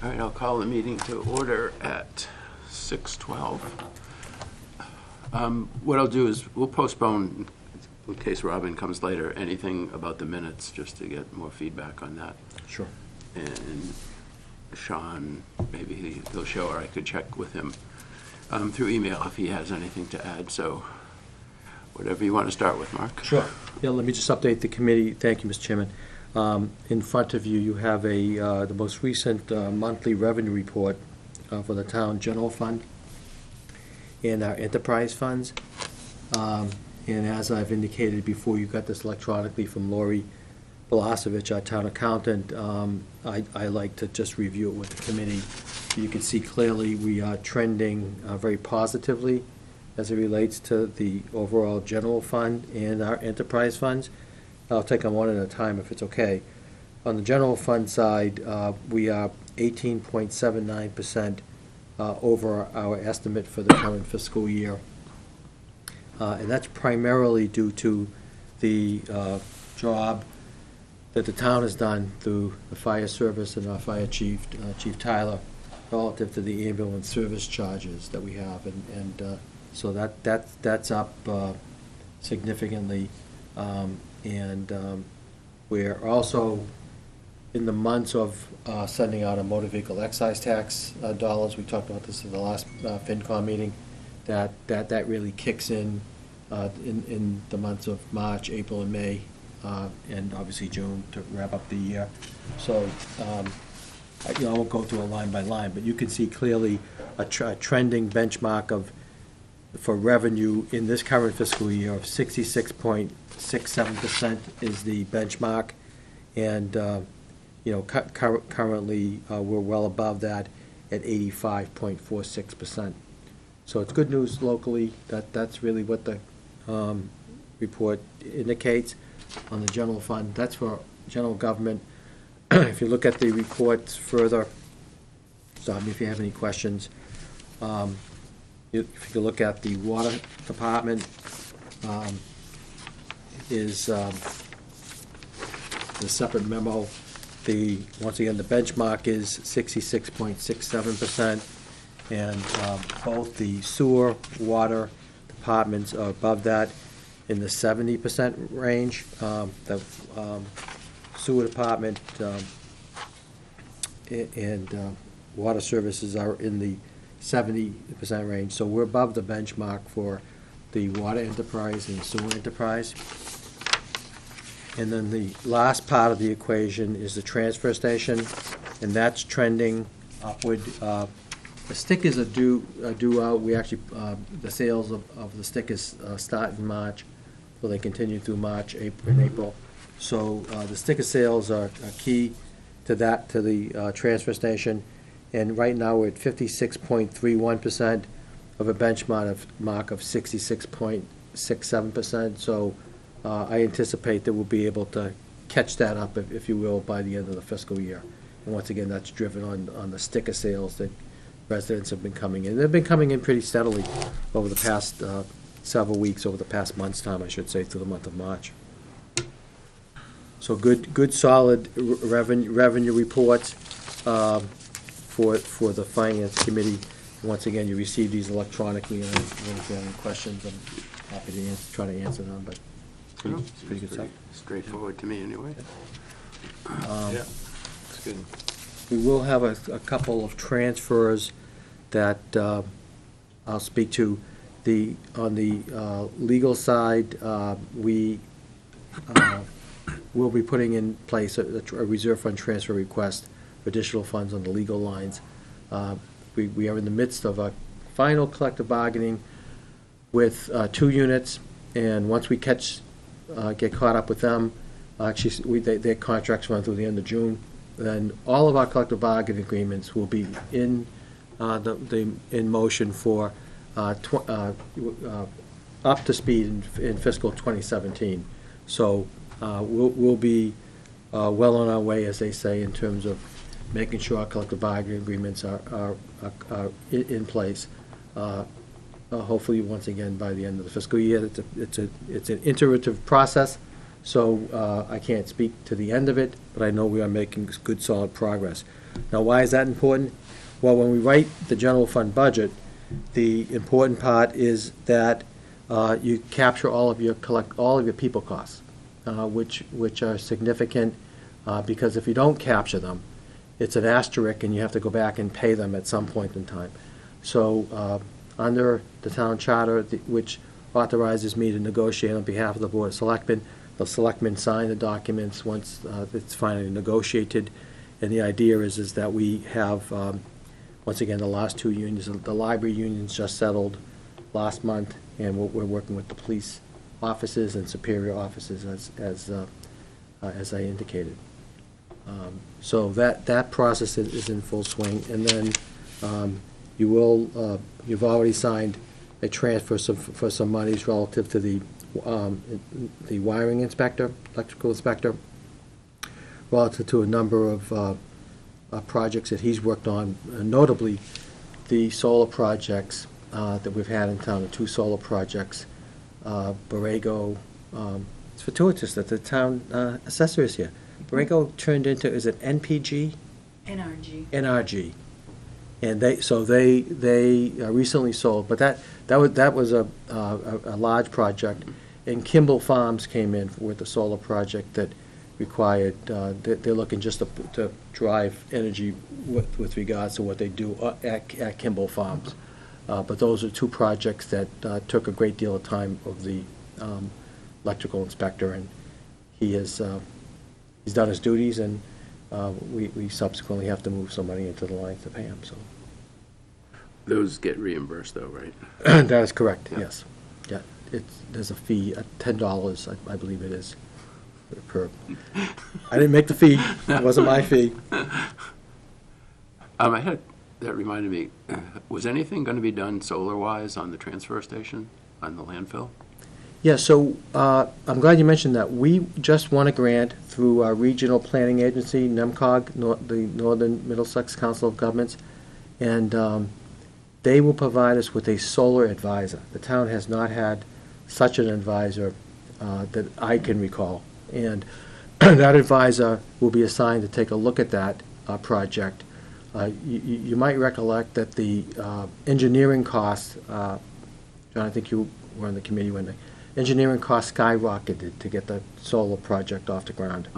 All right, I'll call the meeting to order at 6:12. What I'll do is we'll postpone, in case Robin comes later, anything about the minutes, just to get more feedback on that. Sure. And Sean, maybe he'll show, or I could check with him through email if he has anything to add. So whatever you want to start with, Mark. Sure. Yeah, let me just update the committee. Thank you, Mr. Chairman. In front of you, you have the most recent monthly revenue report for the town general fund and our enterprise funds. And as I've indicated before, you got this electronically from Lori Velosevich, our town accountant. I like to just review it with the committee. You can see clearly we are trending very positively as it relates to the overall general fund and our enterprise funds. I'll take them one at a time if it's okay. On the general fund side, we are 18.79% over our estimate for the current fiscal year. And that's primarily due to the job that the town has done through the fire service and our fire chief, Chief Tyler, relative to the ambulance service charges that we have. So that's up significantly. And we're also in the months of sending out a motor vehicle excise tax dollars. We talked about this in the last FinCom meeting, that really kicks in the months of March, April, and May, and obviously June to wrap up the year. So I won't go through a line by line, but you can see clearly a trending benchmark for revenue in this current fiscal year of 66.67% is the benchmark, and currently we're well above that at 85.46%. So it's good news locally. That's really what the report indicates. On the general fund, that's for general government. If you look at the reports further, stop me if you have any questions. If you look at the water department, is the separate memo. Once again, the benchmark is 66.67%, and both the sewer, water departments are above that in the 70% range. The sewer department and water services are in the 70% range, so we're above the benchmark for the water enterprise and sewer enterprise. And then the last part of the equation is the transfer station, and that's trending upward. The stickers are due out. We actually, the sales of the stickers start in March, so they continue through March, April, and April. So the sticker sales are key to the transfer station. And right now we're at 56.31% of a benchmark of 66.67%. So I anticipate that we'll be able to catch that up, if you will, by the end of the fiscal year. And once again, that's driven on the sticker sales that residents have been coming in. They've been coming in pretty steadily over the past several weeks, over the past month's time, I should say, through the month of March. So good solid revenue reports for the Finance Committee. Once again, you receive these electronically, and if you have any questions, I'm happy to try to answer them, but pretty good stuff. Straightforward to me, anyway. Yeah, it's good. We will have a couple of transfers that I'll speak to. On the legal side, we will be putting in place a reserve fund transfer request for additional funds on the legal lines. We are in the midst of a final collective bargaining with 2 units, and once we get caught up with them, actually their contracts run through the end of June, then all of our collective bargaining agreements will be in motion for up to speed in fiscal 2017. So we'll be well on our way, as they say, in terms of making sure our collective bargaining agreements are in place. Hopefully, once again, by the end of the fiscal year. It's an iterative process, So I can't speak to the end of it, but I know we are making good, solid progress. Now, why is that important? Well, when we write the general fund budget, the important part is that you capture all of your people costs, which are significant, because if you don't capture them, it's an asterisk, and you have to go back and pay them at some point in time. So under the town charter, which authorizes me to negotiate on behalf of the Board of Selectmen, the selectmen sign the documents once it's finally negotiated, and the idea is that we have, once again, the last two unions, the library unions just settled last month, and we're working with the police offices and superior offices as I indicated. So that process is in full swing, and then you've already signed a transfer for some monies relative to the wiring inspector, electrical inspector, relative to a number of projects that he's worked on, notably the solar projects that we've had in town, the two solar projects, Borrego. It's fortuitous that the town assessor is here. Borrego turned into, is it NPG? NRG. NRG. And they recently sold, but that was a large project. And Kimball Farms came in with the solar project that required, they're looking just to drive energy with regards to what they do at Kimball Farms. But those are two projects that took a great deal of time of the electrical inspector, and he's done his duties, and we subsequently have to move some money into the line to pay him, so. Those get reimbursed though, right? That is correct, Yeah. yes. Yeah, there's a fee, $10, I believe it is, per. I didn't make the fee, it wasn't my fee. That reminded me, was anything going to be done solar-wise on the transfer station, on the landfill? Yeah, so I'm glad you mentioned that. We just won a grant through our regional planning agency, NEMCOG, the Northern Middlesex Council of Governments, and they will provide us with a solar advisor. The town has not had such an advisor that I can recall, and that advisor will be assigned to take a look at that project. You might recollect that the engineering costs, John, I think you were on the committee when the engineering costs skyrocketed to get the solar project off the ground.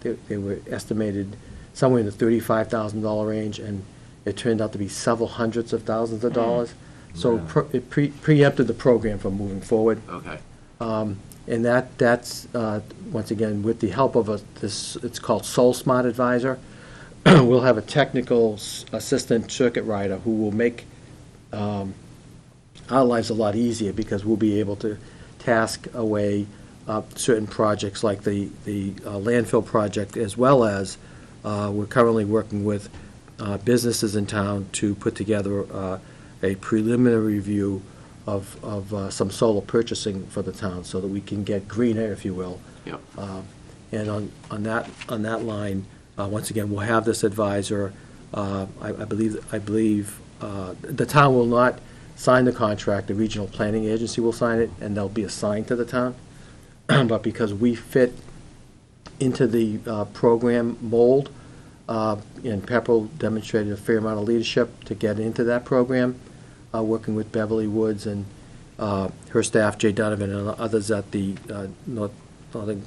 They were estimated somewhere in the $35,000 range, and it turned out to be several hundreds of thousands of dollars. So it preempted the program from moving forward. Okay. And that's once again, with the help of this, it's called Soul Smart Advisor. We'll have a technical assistant circuit rider who will make our lives a lot easier, because we'll be able to task away certain projects like the landfill project, as well as we're currently working with businesses in town to put together a preliminary review of some solar purchasing for the town, so that we can get greener, if you will. Yep. And on that line, once again, we'll have this advisor. I believe the town will not sign the contract. The regional planning agency will sign it, and they'll be assigned to the town. But because we fit into the program mold, and Pepperell demonstrated a fair amount of leadership to get into that program, working with Beverly Woods and her staff, Jay Donovan, and others at the Northern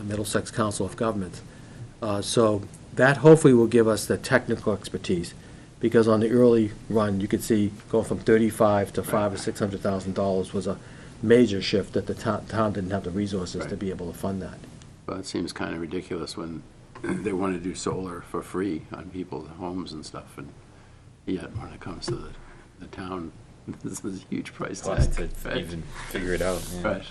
Middlesex Council of Governments. So that hopefully will give us the technical expertise, because on the early run, you could see going from $35,000 to $500,000 or $600,000 was a major shift that the town didn't have the resources to be able to fund that. Well, it seems kind of ridiculous when they want to do solar for free on people's homes and stuff, and yet when it comes to the town, this is a huge price Plus tag. to even figure it out. Yeah. Right.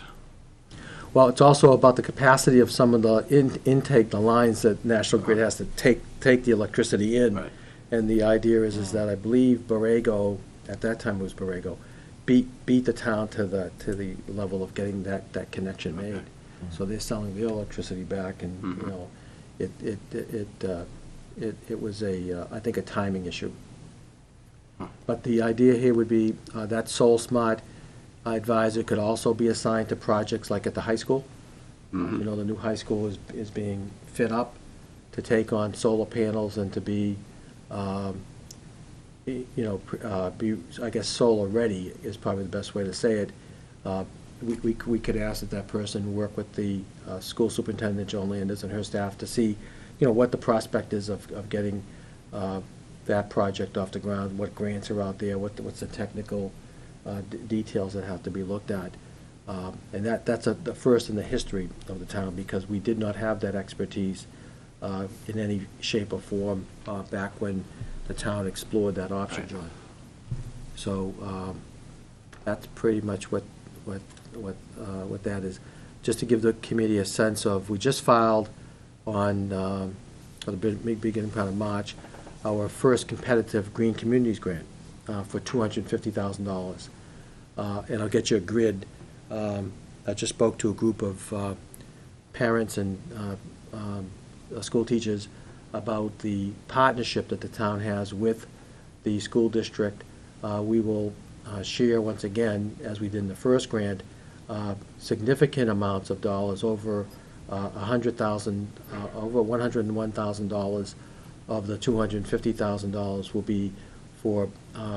Well, it's also about the capacity of some of the intake, the lines that National Grid has to take the electricity in. Right. And the idea is that I believe Borrego, at that time it was Borrego, beat the town to the level of getting that connection made. Okay. So they're selling their electricity back, and you know, it was I think a timing issue. Huh. But the idea here would be that Soul Smart advisor could also be assigned to projects like at the high school. Mhm. You know, the new high school is being fit up to take on solar panels and to be, be, I guess, solar ready is probably the best way to say it. We could ask that person work with the school superintendent, Joan Landers, and her staff to see, what the prospect is of getting that project off the ground, what grants are out there, what's the technical details that have to be looked at. And that's the first in the history of the town, because we did not have that expertise in any shape or form back when the town explored that option, Right. John. So that's pretty much what that is. Just to give the committee a sense of, we just filed on the beginning part of March, our first competitive Green Communities grant for $250,000. And I'll get you a grid. I just spoke to a group of parents and school teachers about the partnership that the town has with the school district. We will share, once again, as we did in the first grant, significant amounts of dollars, over $101,000 of the $250,000 will be for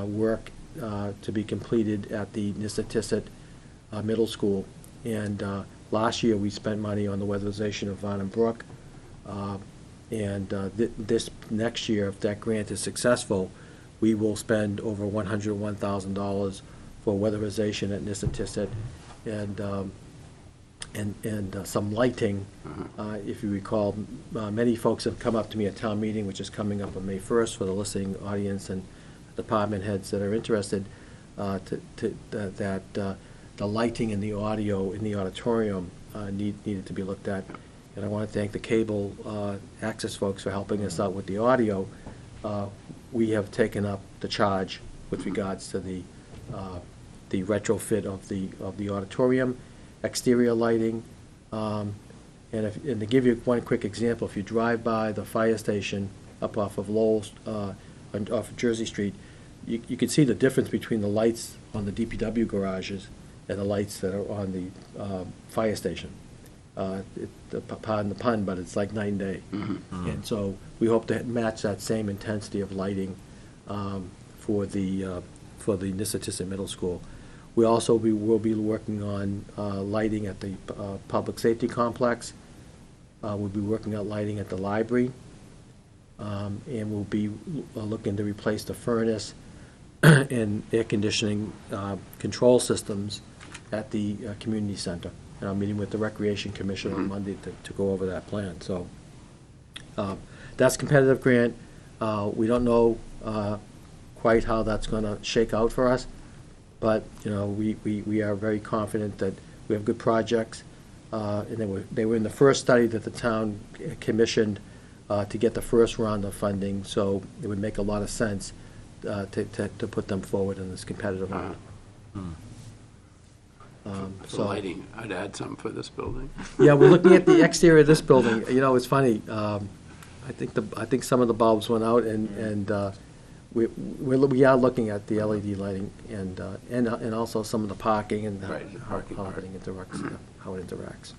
work to be completed at the Nissitissit Middle School. And last year, we spent money on the weatherization of Varnum Brook. This next year, if that grant is successful, we will spend over $101,000 for weatherization at Nissitissit and some lighting. If you recall, many folks have come up to me at town meeting, which is coming up on May 1st, for the listening audience and department heads that are interested, that the lighting and the audio in the auditorium needed to be looked at. And I want to thank the cable access folks for helping us out with the audio. We have taken up the charge with regards to the retrofit of the auditorium, exterior lighting, and to give you one quick example, if you drive by the fire station up off of Lowell, off of Jersey Street, you can see the difference between the lights on the DPW garages and the lights that are on the fire station. Pardon the pun, but it's like night and day. And so we hope to match that same intensity of lighting for the Nissitissit Middle School. We also will be working on lighting at the public safety complex. We'll be working on lighting at the library. And we'll be looking to replace the furnace and air conditioning control systems at the community center. And I'm meeting with the Recreation Commission on Monday to go over that plan. So that's competitive grant. We don't know quite how that's going to shake out for us, but we are very confident that we have good projects. And they were in the first study that the town commissioned to get the first round of funding. So it would make a lot of sense to put them forward in this competitive round. For lighting, I'd add some for this building. Yeah, we're looking at the exterior of this building. It's funny. I think some of the bulbs went out, and we are looking at the LED lighting and also some of the parking and Right, the parking how part. it interacts. How it interacts.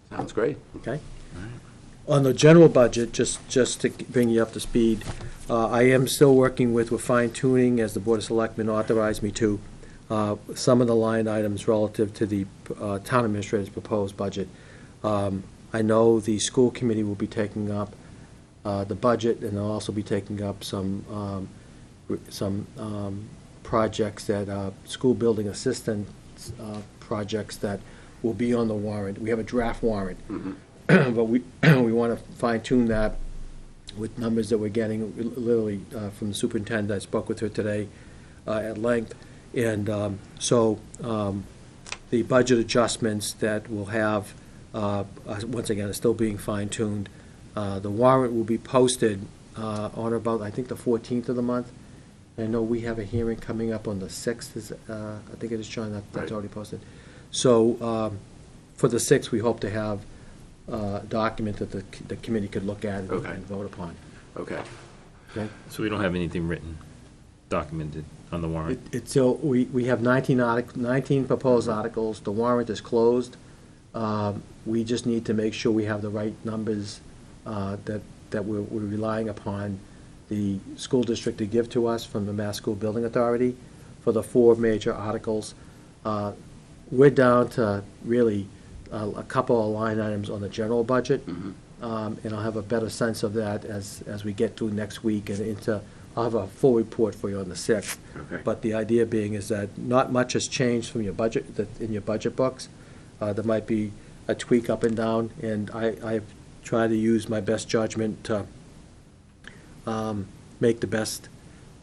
Sounds great. Okay. On the general budget, just to bring you up to speed, I am still working with fine tuning, as the Board of Selectmen authorized me to, some of the line items relative to the town administrator's proposed budget. I know the school committee will be taking up the budget, and they'll also be taking up some projects that school building assistance projects that will be on the warrant. We have a draft warrant, but we want to fine tune that with numbers that we're getting literally from the superintendent. I spoke with her today at length. And so the budget adjustments that we'll have, once again, are still being fine-tuned. The warrant will be posted on or about, I think, the 14th of the month. I know we have a hearing coming up on the 6th, I think it is, John, that's Right. already posted. So for the 6th, we hope to have a document that the committee could look at Okay. and vote upon. Okay. Okay? So we don't have anything written. documented on the warrant. It's, so we have 19 proposed articles. The warrant is closed. We just need to make sure we have the right numbers that we're relying upon the school district to give to us from the Mass School Building Authority for the 4 major articles. We're down to really a couple of line items on the general budget. And I'll have a better sense of that as we get through next week and into, I'll have a full report for you on the 6th. Okay. But the idea being is that not much has changed from your budget, in your budget books. There might be a tweak up and down, and I've tried to use my best judgment to make the best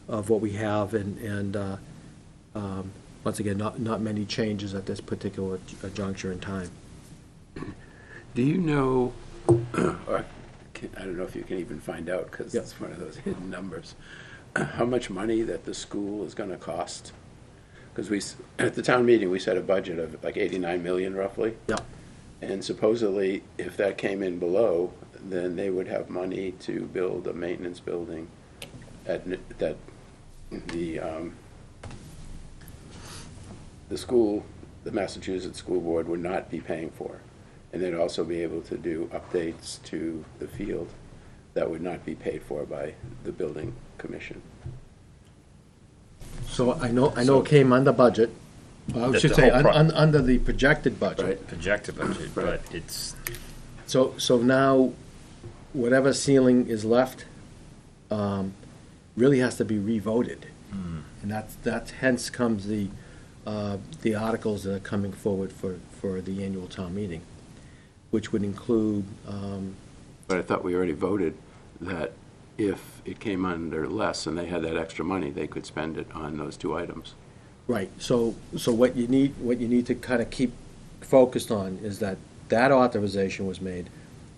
of what we have, and once again, not many changes at this particular juncture in time. Do you know, or I don't know if you can even find out, because Yep. it's one of those hidden numbers, how much money that the school is going to cost? Because at the town meeting, we set a budget of like 89 million roughly. Yeah. And supposedly, if that came in below, then they would have money to build a maintenance building that the school, the Massachusetts School Board would not be paying for. And they'd also be able to do updates to the field that would not be paid for by the building commission. So I know it came under budget. I The- should the say, whole under the projected budget. Right. Projected budget, Right. but it's, So now, whatever ceiling is left, really has to be revoted. And that's hence comes the articles that are coming forward for the annual town meeting, which would include, But I thought we already voted that if it came under less and they had that extra money, they could spend it on those 2 items. right, so what you need to kind of keep focused on is that authorization was made,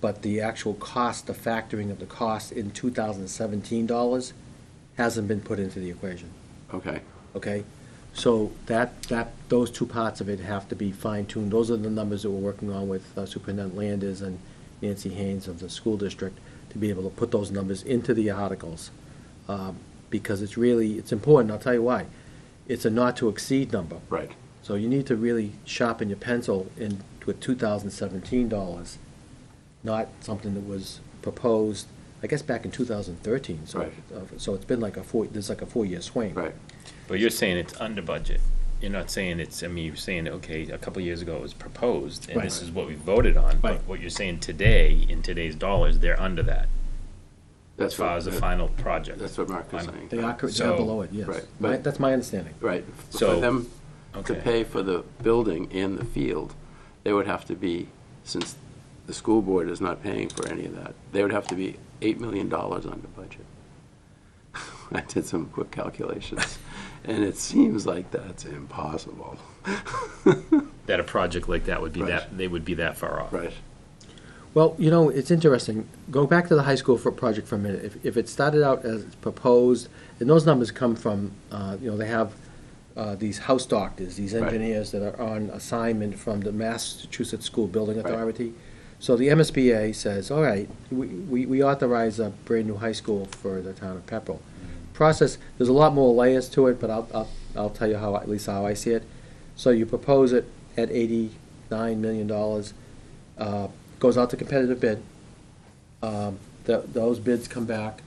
but the actual cost, the factoring of the cost in 2017 dollars hasn't been put into the equation, Okay, okay? So those 2 parts of it have to be fine-tuned. Those are the numbers that we're working on with Superintendent Landers and Nancy Haynes of the school district, to be able to put those numbers into the articles, because it's important, I'll tell you why. It's a not-to-exceed number. right. So you need to really sharpen your pencil with 2017 dollars, not something that was proposed, I guess, back in 2013. So, Right. So it's been like there's like a 4-year swing. Right. but you're saying it's under budget. You're not saying it's, I mean, you're saying, okay, a couple of years ago it was proposed, and this Right. is what we voted on. But Right. what you're saying today, in today's dollars, they're under that, as That's far as the what, final project. that's what Mark was Fine. saying. They are So- below it, yes. Right, but- That's my understanding. Right. For So- them to Okay. pay for the building and the field, they would have to be, since the school board is not paying for any of that, they would have to be $8 million under budget. I did some quick calculations, and it seems like that's impossible. That a project like that would be Right. that, they would be that far off. Right. Well, it's interesting. Go back to the high school project for a minute. If it started out as proposed, and those numbers come from, they have these house doctors, these Right. engineers that are on assignment from the Massachusetts School Building Right. Authority. So the MSBA says, all right, we authorize a brand-new high school for the town of Pepperell. Process, there's a lot more layers to it, but I'll tell you at least how I see it. So you propose it at $89 million, goes out to competitive bid. Those bids come back,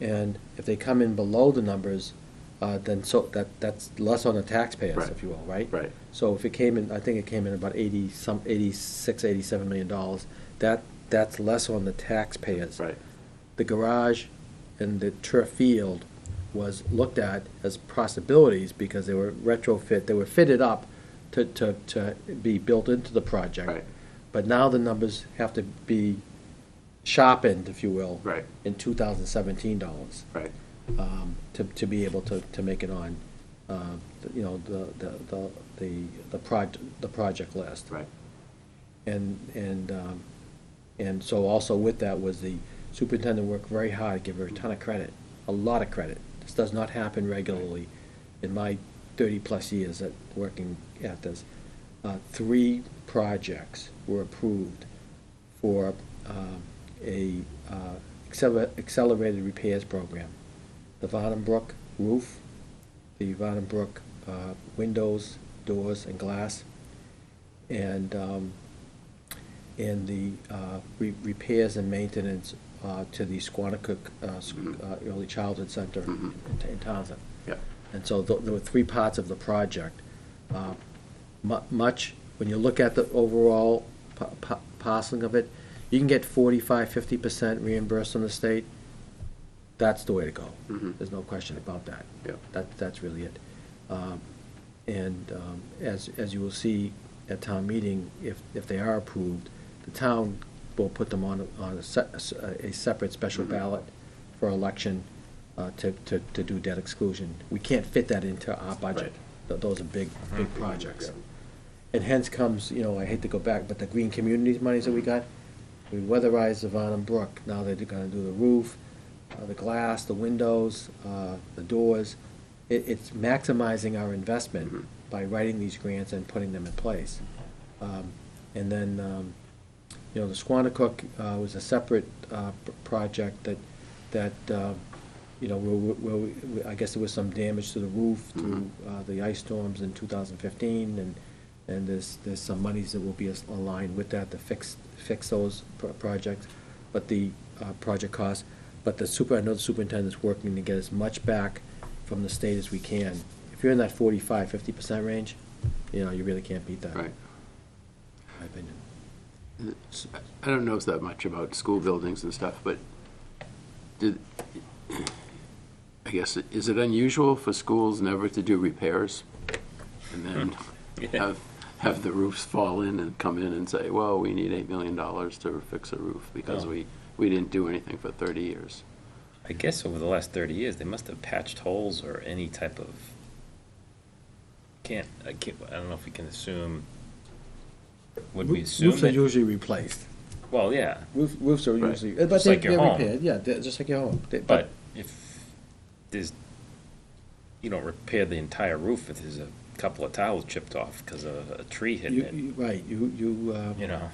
and if they come in below the numbers, then that's less on the taxpayers, Right. if you will, right? Right. So if it came in, I think it came in about $87 million, that's less on the taxpayers. Right. The garage and the turf field was looked at as possibilities because they were they were fitted up to be built into the project. Right. But now the numbers have to be sharpened, if you will. Right. In 2017 dollars, Right. to be able to make it on, the project list. Right. And so also with that was the superintendent worked very hard, give her a ton of credit, a lot of credit. This does not happen regularly in my 30-plus years at working at this. 3 projects were approved for a accelerated repairs program. The Varnum Brook roof the Varnum Brook windows, doors, and glass, and the repairs and maintenance to the Squanicook Early Childhood Center in Townsend. Yeah. And so there were three parts of the project. Much, when you look at the overall parceling of it, you can get 45–50% reimbursed from the state. That's the way to go. There's no question about that. Yeah. That's really it. As you will see at town meeting, if they are approved, the town will put them on a separate special ballot for election to do debt exclusion. We can't fit that into our budget. Those are big projects. And hence comes, I hate to go back, but the green communities monies that we got, we weatherized the Varnum Brook. Now they're gonna do the roof, the glass, the windows, the doors. It's maximizing our investment by writing these grants and putting them in place. And then, the Squanicook was a separate project that where I guess there was some damage to the roof through the ice storms in 2015, and there's some monies that will be aligned with that to fix those projects, but the project costs. But I know the superintendent's working to get as much back from the state as we can. If you're in that 45–50% range, you really can't beat that. Right. In my opinion. I don't know that much about school buildings and stuff, but I guess, is it unusual for schools never to do repairs? And then have the roofs fall in and come in and say, well, we need $8 million to fix a roof because we didn't do anything for 30 years. I guess over the last 30 years, they must have patched holes or any type of, I don't know if we can assume, would we assume Roofs are that? usually replaced. Well, yeah, Roofs are Right. usually, but Just like your they're home. repaired, yeah, just like your home. but if you don't repair the entire roof if there's a couple of tiles chipped off because of a tree hitting it, Right, you know.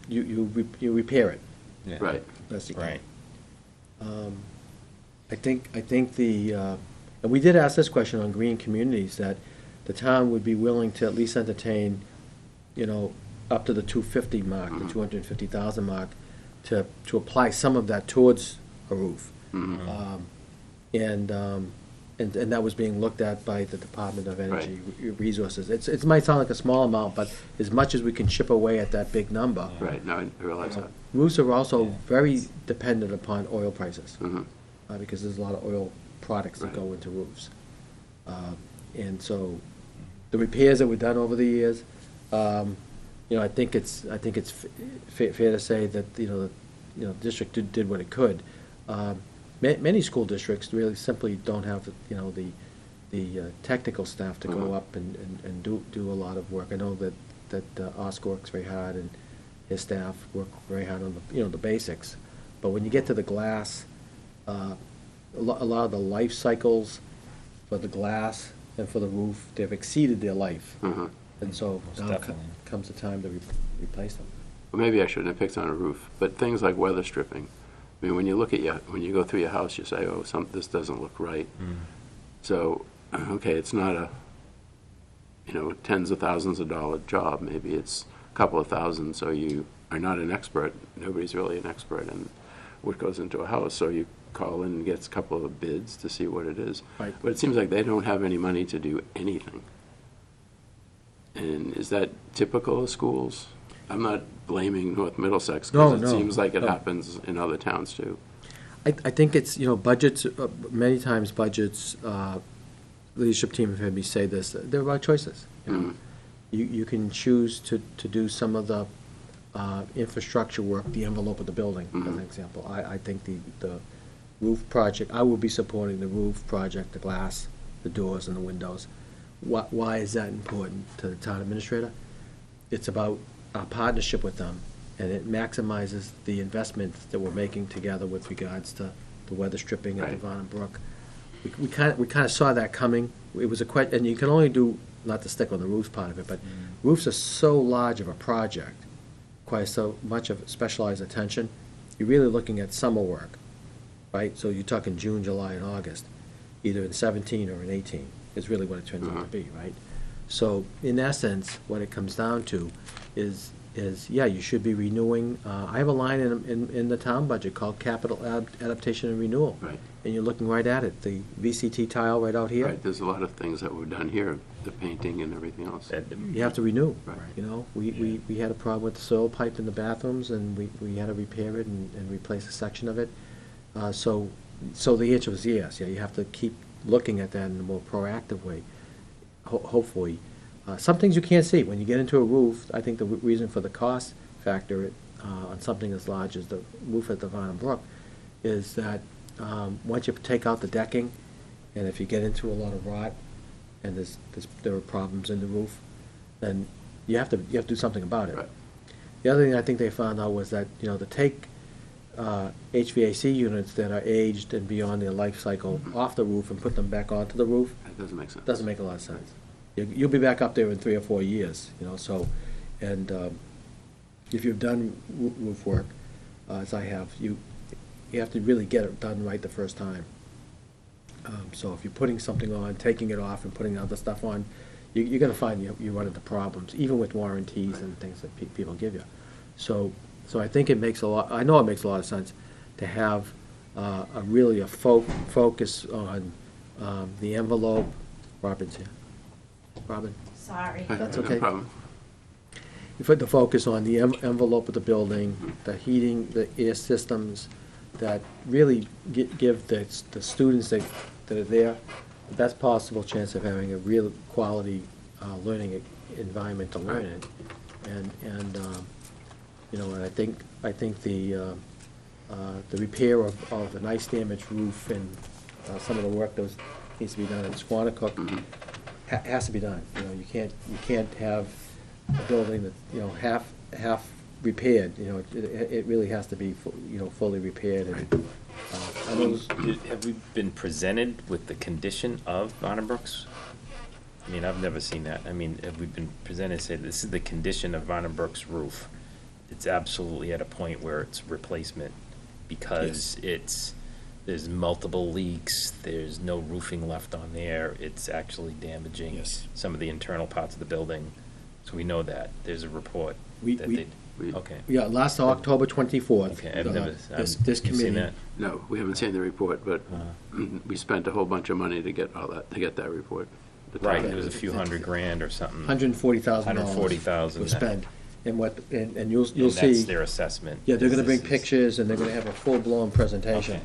you repair it. Yeah. Right. That's the key. Right. I think and we did ask this question on green communities, that the town would be willing to at least entertain, up to the 250 mark, the 250,000 mark, to apply some of that towards a roof. And that was being looked at by the Department of Energy Resources. It might sound like a small amount, but as much as we can chip away at that big number. Right, now I realize that. Roofs are also very dependent upon oil prices, Mm-hmm. because there's a lot of oil products that Right. go into roofs. And so, the repairs that were done over the years, I think it's fair to say that the district did what it could. Many school districts really simply don't have the technical staff to go up and do a lot of work. I know that Oscar works very hard, and his staff work very hard on the basics. But when you get to the glass, a lot of the life cycles for the glass and for the roof, they've exceeded their life. And so Most now definitely. comes the time to replace them. Well, maybe I shouldn't have picked on a roof, but things like weather stripping. I mean, when you go through your house, you say, oh, this doesn't look right. So, okay, it's not a, tens of thousands of dollar job. Maybe it's a couple of thousand, so you are not an expert. Nobody's really an expert in what goes into a house. So you call in and get a couple of bids to see what it is. Right. But it seems like they don't have any money to do anything. And is that typical of schools? I'm not blaming North Middlesex, because No, it no, seems like it no. happens in other towns too. I think it's, budgets, many times budgets, leadership team have had me say this, they're about choices. You can choose to do some of the infrastructure work, the envelope of the building, as an example. I think the roof project, I will be supporting the roof project, the glass, the doors and the windows. Why is that important to the town administrator? It's about our partnership with them, and it maximizes the investments that we're making together with regards to the weather stripping at the Right. Varnum Brook. We kind of saw that coming. It was and you can only do, not to stick on the roofs part of it, but roofs are so large of a project, requires so much of specialized attention. You're really looking at summer work, right? So you're talking June, July, and August. either in 17 or in 18, is really what it turns out to be, right? So, in essence, what it comes down to is, yeah, you should be renewing, I have a line in the town budget called capital adaptation and renewal. Right. And you're looking right at it, the VCT tile right out here. Right, there's a lot of things that were done here, the painting and everything else. You have to renew. Right. You know, we had a problem with the soil pipe in the bathrooms, and we had to repair it and replace a section of it. So the answer was yes, yeah, you have to keep looking at that in a more proactive way, hopefully. Some things you can't see. When you get into a roof, I think the reason for the cost factor on something as large as the roof at the Varnum Brook is that once you take out the decking, and if you get into a lot of rot, and there are problems in the roof, then you have to do something about it. Right. The other thing I think they found out was that, to take HVAC units that are aged and beyond their life cycle off the roof and put them back onto the roof, That doesn't make sense. doesn't make a lot of sense. You'll be back up there in 3 or 4 years, so, and if you've done roof work, as I have, you have to really get it done right the first time. So if you're putting something on, taking it off and putting other stuff on, you're gonna find you run into problems, even with warranties and things that people give you. So I think it makes I know it makes a lot of sense to have a focus on the envelope. Robin's here. Robin? Sorry. That's No okay. problem. You put the focus on the envelope of the building, the heating, the air systems, that really give the students that are there the best possible chance of having a real quality learning environment to learn in. And I think the repair of an ice damaged roof and some of the work that needs to be done in Squanicook has to be done. You can't have a building that half repaired. It really has to be fully repaired. And I know Have we been presented with the condition of Varnum Brooks? I mean, I've never seen that. I mean, have we been presented, say, this is the condition of Varnum Brooks roof? It's absolutely at a point where it's replacement because there's multiple leaks, there's no roofing left on there, it's actually damaging Yes. some of the internal parts of the building. So we know that. There's a report We- that we- they, okay. Yeah, last October 24th. Okay, I've never, This you've seen committee. that? No, we haven't seen the report, but we spent a whole bunch of money to get that report. The Right, town it was a did. few $100,000 or something. $140,000. $140,000. Was spent, and you'll And see. that's their assessment. Yeah, they're is gonna bring this is- pictures, and they're gonna have a full-blown presentation Okay.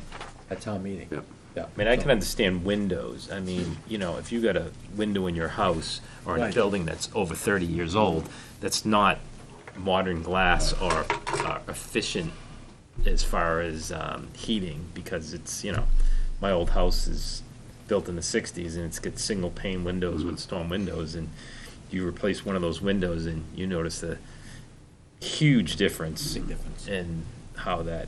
at town meeting. Yep. Yeah. I mean, I can So- understand windows. I mean, if you got a window in your house or in a Right. building that's over 30 years old, that's not modern glass or efficient as far as heating, because it's, my old house is built in the 60s and it's got single pane windows with storm windows, and you replace one of those windows and you notice a huge difference Big difference. in how that,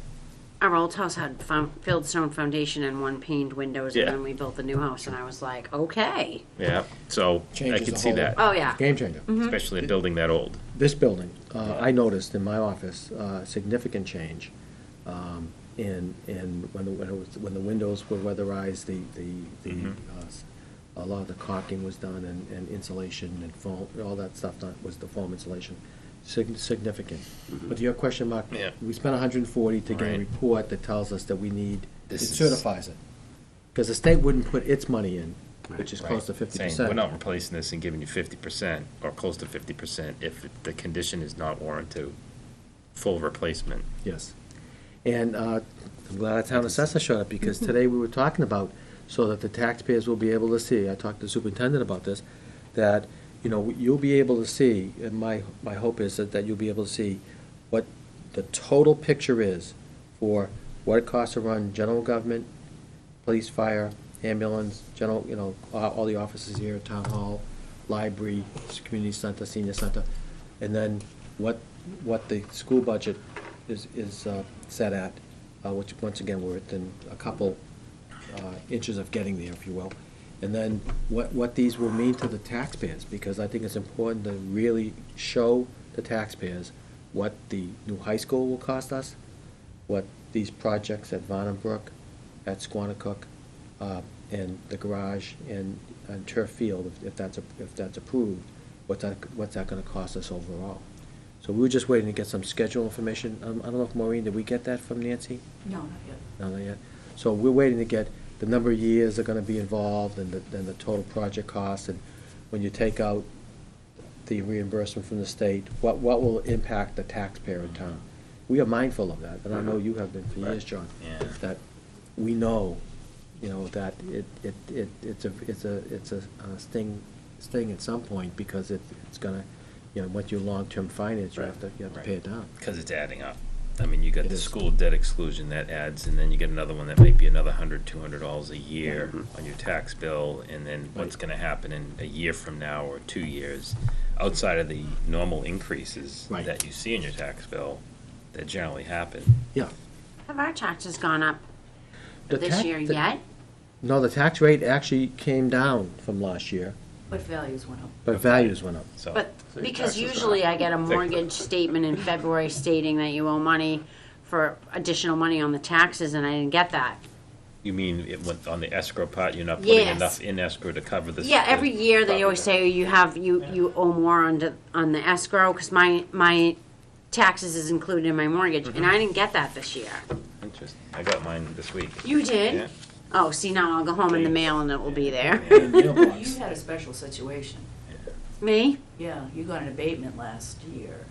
Our old house had fieldstone foundation and one paned windows, Yeah. and then we built the new house, and I was like, okay. yeah, so I Changes could the see whole- that, Oh, yeah. Game changer. especially a building that old. This building, I noticed in my office, significant change. And when the windows were weatherized, a lot of the caulking was done, and insulation and foam, all that stuff was the foam insulation. Significant. But to your question, Mark, Yeah. we spent 140 to get a Right. report that tells us that we need, it This is- certifies it. Because the state wouldn't put its money in, which is Right. close to 50%. Saying, we're not replacing this and giving you 50% or close to 50% if the condition is not warranted full replacement. Yes. And I'm glad our town assessor showed up, because today we were talking about, so that the taxpayers will be able to see, I talked to the superintendent about this, that, you'll be able to see, and my hope is that you'll be able to see what the total picture is for what it costs to run general government, police, fire, ambulance, general, all the offices here, town hall, library, community center, senior center, and then what the school budget is set at, which, once again, we're within a couple inches of getting there, if you will. And then what these will mean to the taxpayers, because I think it's important to really show the taxpayers what the new high school will cost us, what these projects at Varnum Brook, at Squanicook, and the garage and turf field, if that's approved, what's that gonna cost us overall? So we were just waiting to get some schedule information. I don't know if Maureen, did we get that from Nancy? No, not yet. No, not yet. So we're waiting to get the number of years that are gonna be involved and the total project cost, and when you take out the reimbursement from the state, what will impact the taxpayer in town? We are mindful of that, and I know you have been for years, John. Yeah. That we know, that it's a sting at some point, because it's gonna, what your long-term finance, you have to pay it down. Because it's adding up. I mean, you got It the is. school debt exclusion that adds, and then you get another one that might be another $100-200 a year on your tax bill, and then what's Right. gonna happen in a year from now or 2 years, outside of the normal increases Right. that you see in your tax bill, that generally happen. Yeah. Have our taxes gone up The this year yet? No, the tax rate actually came down from last year, But values went up. but values went up. So, But, So your because taxes are usually up. I get a mortgage statement in February stating that you owe money for additional money on the taxes, and I didn't get that. you mean it went on the escrow part, you're not putting Yes. enough in escrow to cover this? Yeah, every year they always say you owe more on the escrow, because my taxes is included in my mortgage, and I didn't get that this year. Interesting. I got mine this week. You did? Yeah. Oh, see, now I'll go home in the mail and it will be there. You had a special situation. Me? Yeah, you got an abatement last year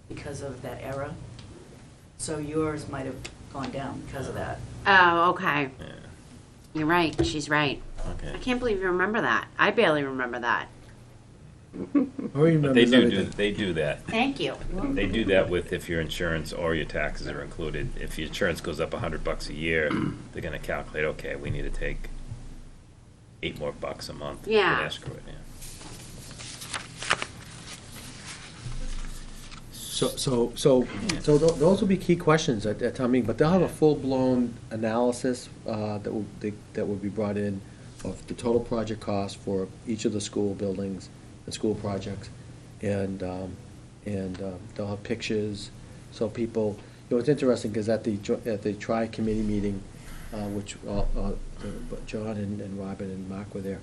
because of that error. So yours might have gone down because of that. Oh, okay. Yeah. You're right, she's right. I Okay. can't believe you remember that. I barely remember that. But they do that. Thank you. They do that with if your insurance or your taxes are included. If your insurance goes up $100 a year, they're gonna calculate, okay, we need to take $8 more a month. Yeah. And escrow it, yeah. So those will be key questions at town meeting, but they'll have a full-blown analysis that will be brought in of the total project cost for each of the school buildings, the school projects, and they'll have pictures, so people, it's interesting, because at the tri-committee meeting, which John and Robin and Mark were there,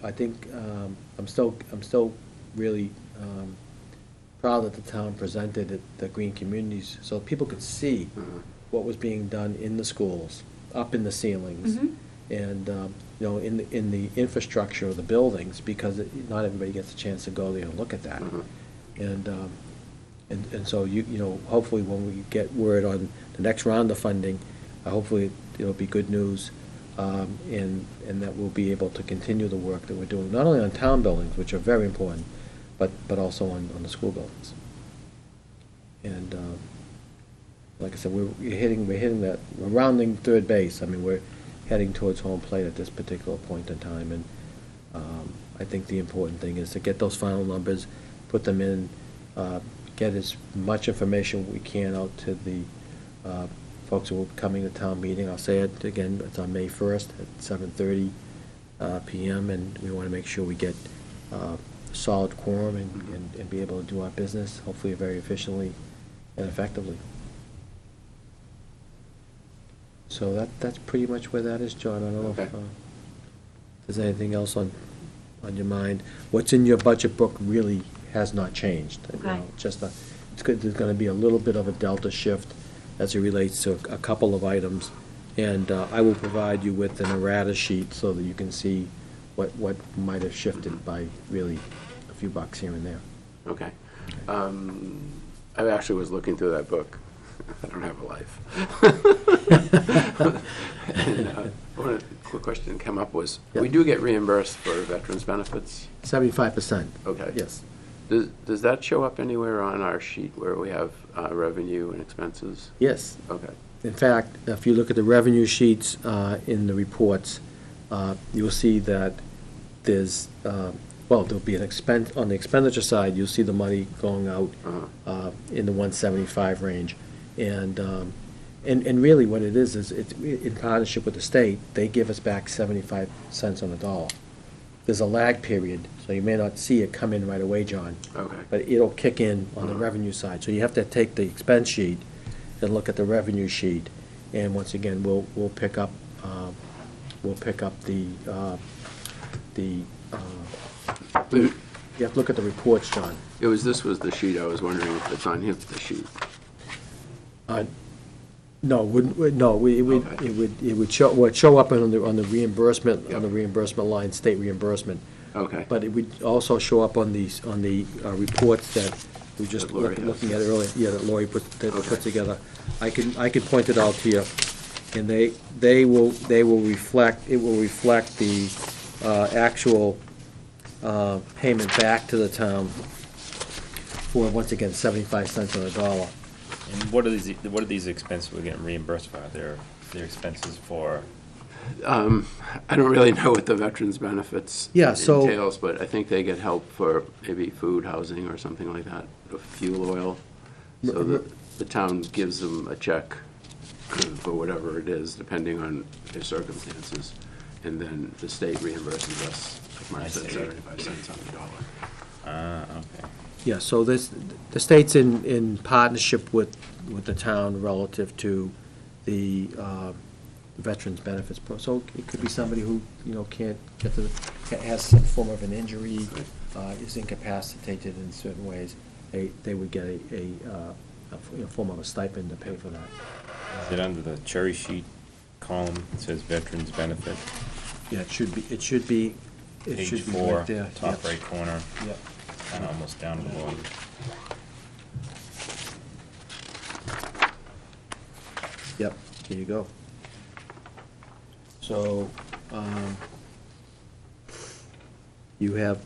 I think, I'm still really proud that the town presented at the Green Communities, so people could see what was being done in the schools, up in the ceilings, and, in the infrastructure of the buildings, because not everybody gets a chance to go there and look at that. And so, hopefully when we get word on the next round of funding, hopefully it'll be good news, and that we'll be able to continue the work that we're doing, not only on town buildings, which are very important, but also on the school buildings. And, like I said, we're hitting that, we're rounding third base. I mean, we're heading towards home plate at this particular point in time, and I think the important thing is to get those final numbers, put them in, get as much information we can out to the folks who are coming to town meeting. I'll say it again, it's on May 1st at 7:30 PM, and we want to make sure we get solid quorum and be able to do our business, hopefully very efficiently and effectively. So that's pretty much where that is, John. I don't know if Okay. there's anything else on your mind. What's in your budget book really has not changed. Okay. Just it's good, there's gonna be a little bit of a delta shift as it relates to a couple of items. And I will provide you with an errata sheet so that you can see what might have shifted by really a few bucks here and there. Okay. I actually was looking through that book. I don't have a life. And, one quick question that came up was, Yep. we do get reimbursed for veterans' benefits? 75%. Okay. Yes. Does that show up anywhere on our sheet where we have revenue and expenses? Yes. Okay. In fact, if you look at the revenue sheets in the reports, you'll see that there's, there'll be an expense, on the expenditure side, you'll see the money going out in the 175 range. And really what it is it's in partnership with the state, they give us back 75 cents on the dollar. There's a lag period, so you may not see it come in right away, John. Okay. But it'll kick in on the revenue side. So you have to take the expense sheet and look at the revenue sheet. And once again, we'll pick up will pick up the, you But have to look at the reports, John. this was the sheet, I was wondering if it's on the sheet. No, Okay. it would show up on the reimbursement, on the reimbursement line, state reimbursement. Okay. But it would also show up on the reports that we just That Lori has. looking at earlier, yeah, that Lori put Okay. together. I can point it out to you, and they will reflect, it will reflect the actual payment back to the town for, once again, 75 cents on the dollar. And what are these expenses we're getting reimbursed for? They're expenses for, I don't really know what the veterans benefits Yeah, so- entails, but I think they get help for maybe food, housing, or something like that, or fuel oil. So the town gives them a check for whatever it is, depending on their circumstances, and then the state reimburses us, like Mark I said, see. 75 cents on the dollar. okay. Yeah, so the state's in partnership with the town relative to the veterans benefits. So it could be somebody who, can't get to, has some form of an injury, is incapacitated in certain ways. They would get a form of a stipend to pay for that. Is it under the cherry sheet column? It says veterans benefit, Yeah, it should be page 4, right there. top Yep. right corner, Yep. and almost down to the bottom. Yep, here you go. So, you have,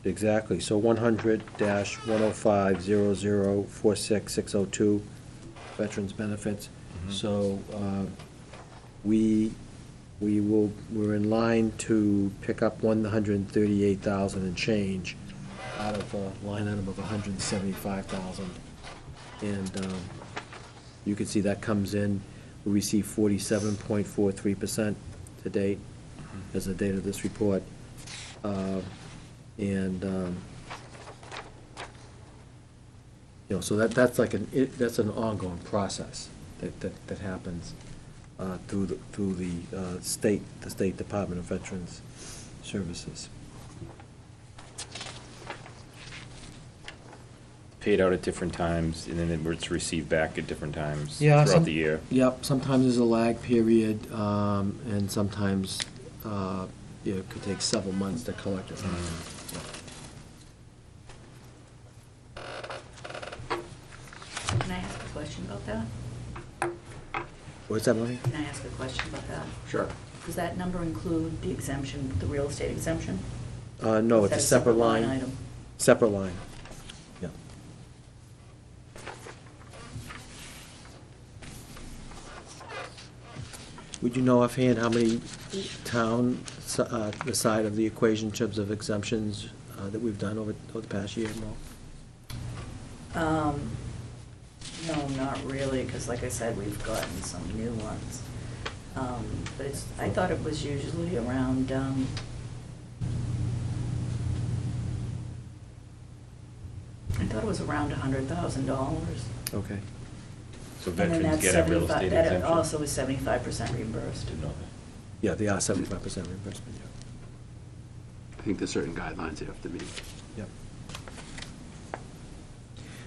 exactly, so 100-105-00-46602, veterans benefits. So, we're in line to pick up 138,000 and change out of a line item of 175,000. And, you can see that comes in, we receive 47.43% to date, as the date of this report. So that's like that's an ongoing process that happens through the State Department of Veterans Services. Paid out at different times, and then it's received back at different times Yeah, throughout the year. Yep, sometimes there's a lag period, and sometimes it could take several months to collect it. Can I ask a question about that? What's that, Lonnie? Can I ask a question about that? Sure. Does that number include the exemption, the real estate exemption? No, Is it's a that separate line. item? Separate line, yeah. Would you know offhand how many the side of the equation in terms of exemptions that we've done over the past year, Mo? No, not really, because like I said, we've gotten some new ones. But I thought it was usually around, I thought it was around $100,000. Okay. So And then veterans that's get a real 75, estate that exemption? also is 75% reimbursed. Didn't know that. Yeah, they are 75% reimbursement, yeah. I think there's certain guidelines you have to meet. Yep.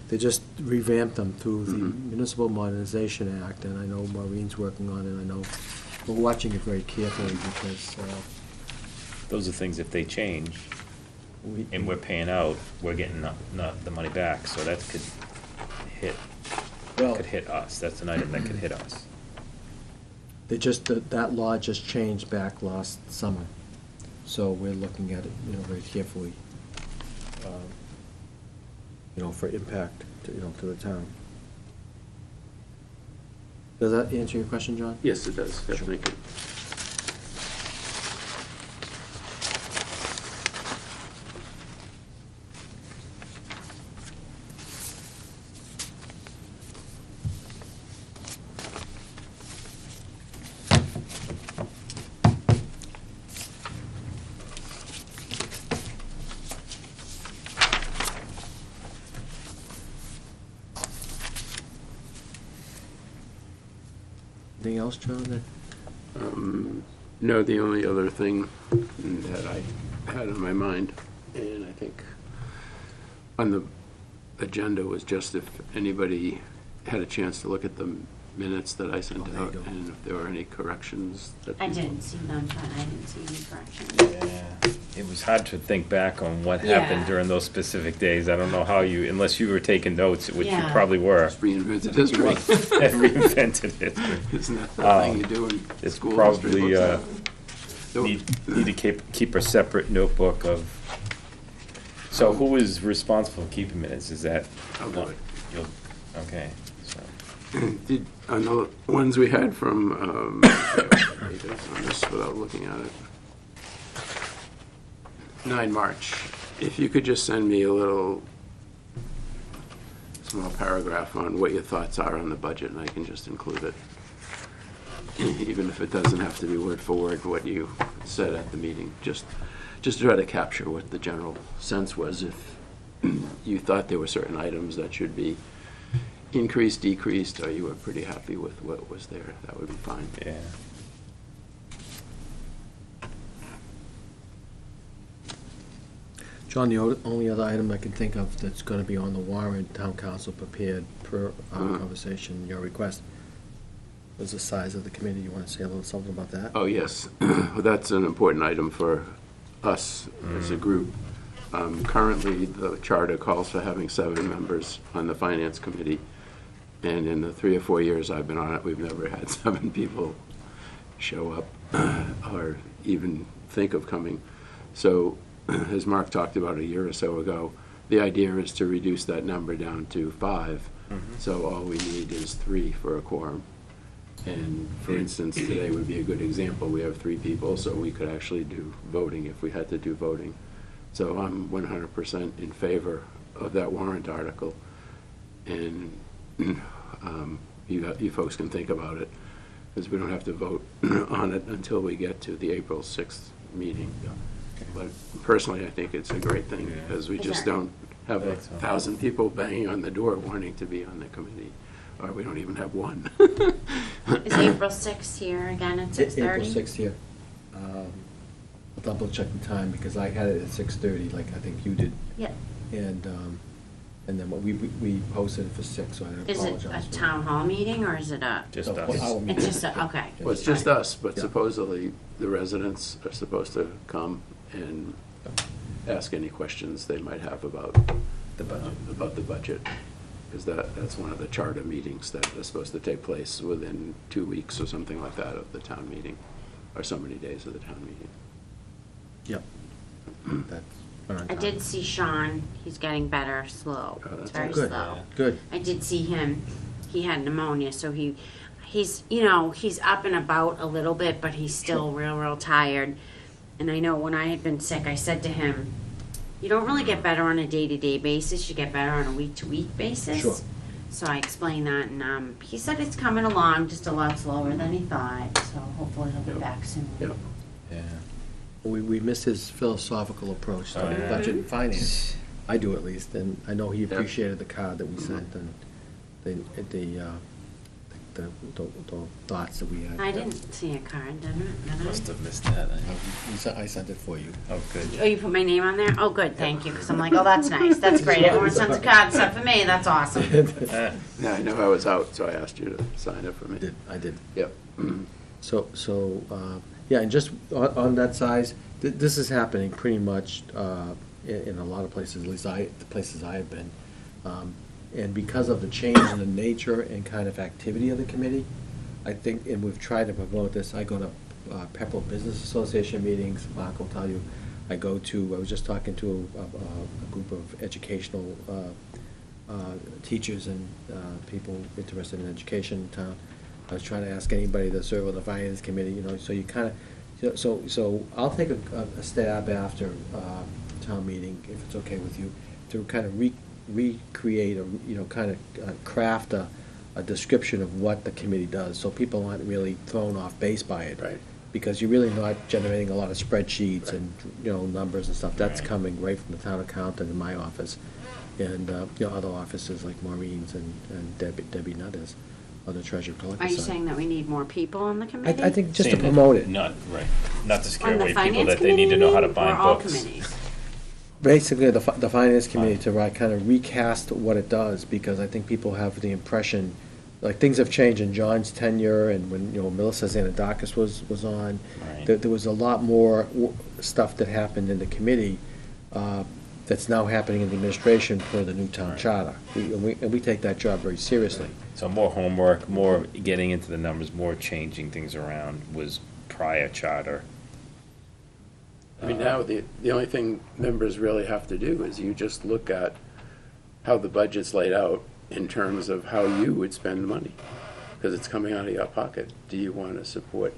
They just revamped them through the Mhm. Municipal Modernization Act, and I know Maureen's working on it, I know we're watching it very carefully because Those are things, if they change, and we're paying out, we're getting not the money back, so that could hit us. That's an item that could hit us. that law just changed back last summer, so we're looking at it, very carefully, for impact to the town. Does that answer your question, John? Yes, it does. Yep, Sure. thank you. Anything else, John? Um, No, the only other thing that I had on my mind, and I think on the agenda, was just if anybody had a chance to look at the minutes that I sent there you out, go. and if there were any corrections that. I didn't see none, but I didn't see any corrections. Yeah, it was hard to think back on what Yeah. happened during those specific days. I don't know how you, unless you were taking notes, which you Yeah. probably were. Just reinvented history. Reinvented history. Isn't that the thing you do in It's school? probably, history books? need to keep a separate notebook of, so who is responsible for keeping minutes? Is that? I'll do it. You'll, okay, so. Did, on the ones we had from, on this without looking at it. 9 March, if you could just send me a little small paragraph on what your thoughts are on the budget, and I can just include it. Even if it doesn't have to be word for word what you said at the meeting, just try to capture what the general sense was. If you thought there were certain items that should be increased, decreased, or you were pretty happy with what was there, that would be fine. Yeah. John, the only other item I can think of that's going to be on the warrant, town council prepared per our Mhm. conversation, your request, was the size of the committee. You want to say a little something about that? Oh, yes. Well, that's an important item for us as a group. Currently, the charter calls for having 7 members on the finance committee, and in the 3 or 4 years I've been on it, we've never had 7 people show up or even think of coming. So, as Mark talked about a year or so ago, the idea is to reduce that number down to 5. So all we need is 3 for a quorum. And for instance, today would be a good example. We have 3 people, so we could actually do voting if we had to do voting. So I'm 100% in favor of that warrant article. And you folks can think about it, because we don't have to vote on it until we get to the April 6th meeting. But personally, I think it's a great thing, Yeah. because we Is just there- don't have I think so. 1,000 people banging on the door wanting to be on the committee, or we don't even have one. Is April 6th here again at 6:30? April 6th here. I'll double check the time, because I had it at 6:30, like I think you did. Yeah. And then we posted it for 6, so I Is apologize. it a for that. town hall meeting, or is it a? Just No, us. our meeting. It's just a, okay. Well, it's just us, but Yeah. supposedly the residents are supposed to come and ask any questions they might have about The budget. About the budget, because that's one of the charter meetings that is supposed to take place within 2 weeks or something like that of the town meeting, or so many days of the town meeting. Yep. That's right on I time. did see Sean, he's getting better, slow, Oh, it's that's very good. slow. Good. I did see him, he had pneumonia, so he's, you know, he's up and about a little bit, but he's still real tired. And I know when I had been sick, I said to him, you don't really get better on a day-to-day basis, you get better on a week-to-week basis. Sure. So I explained that, and he said it's coming along just a lot slower than he thought, so hopefully he'll be Yep. back soon. Yep. Yeah. We missed his philosophical approach to Oh, yeah. budget and finance. I do, at least, and I know he Yeah. appreciated the card that we sent and the thoughts that we had. I didn't see a card, did I? Must have missed that. I sent it for you. Oh, good. Oh, you put my name on there? Oh, good, thank you, because I'm like, oh, that's nice, that's great, everyone sends a card except for me, that's awesome. Yeah, I know I was out, so I asked you to sign it for me. I did. Yep. Yeah, and just on that size, this is happening pretty much in a lot of places, at least the places I have been. And because of the change in the nature and kind of activity of the committee, I think, and we've tried to promote this, I go to Pepperell Business Association meetings, Mark will tell you, I was just talking to a group of educational teachers and people interested in education in town. I was trying to ask anybody to serve on the finance committee, you know, so you kind of, so I'll take a stab after town meeting, if it's okay with you, to kind of recreate, or, you know, kind of craft a description of what the committee does, so people aren't really thrown off base by it. Right. Because you're really not generating a lot of spreadsheets Right. and, you know, numbers and stuff. That's Right. coming right from the town accountant in my office, and, you know, other offices like Maureen's and Debbie Nutt's. the treasurer collector Are side. you saying that we need more people on the committee? I think just to Saying that- promote it. Not, right, not to scare On the away people finance that they need to know how to committee, bind or all books. committees? Basically, the finance committee to kind of recast what it does, because I think people have the impression, like, things have changed in John's tenure, and when, Melissa Zanadakis was on, Right. there was a lot more stuff that happened in the committee that's now happening in the administration per the new town Right. charter. And we take that job very seriously. So more homework, more getting into the numbers, more changing things around was prior charter. I mean, now, the only thing members really have to do is you just look at how the budget's laid out in terms of how you would spend money, because it's coming out of your pocket. Do you want to support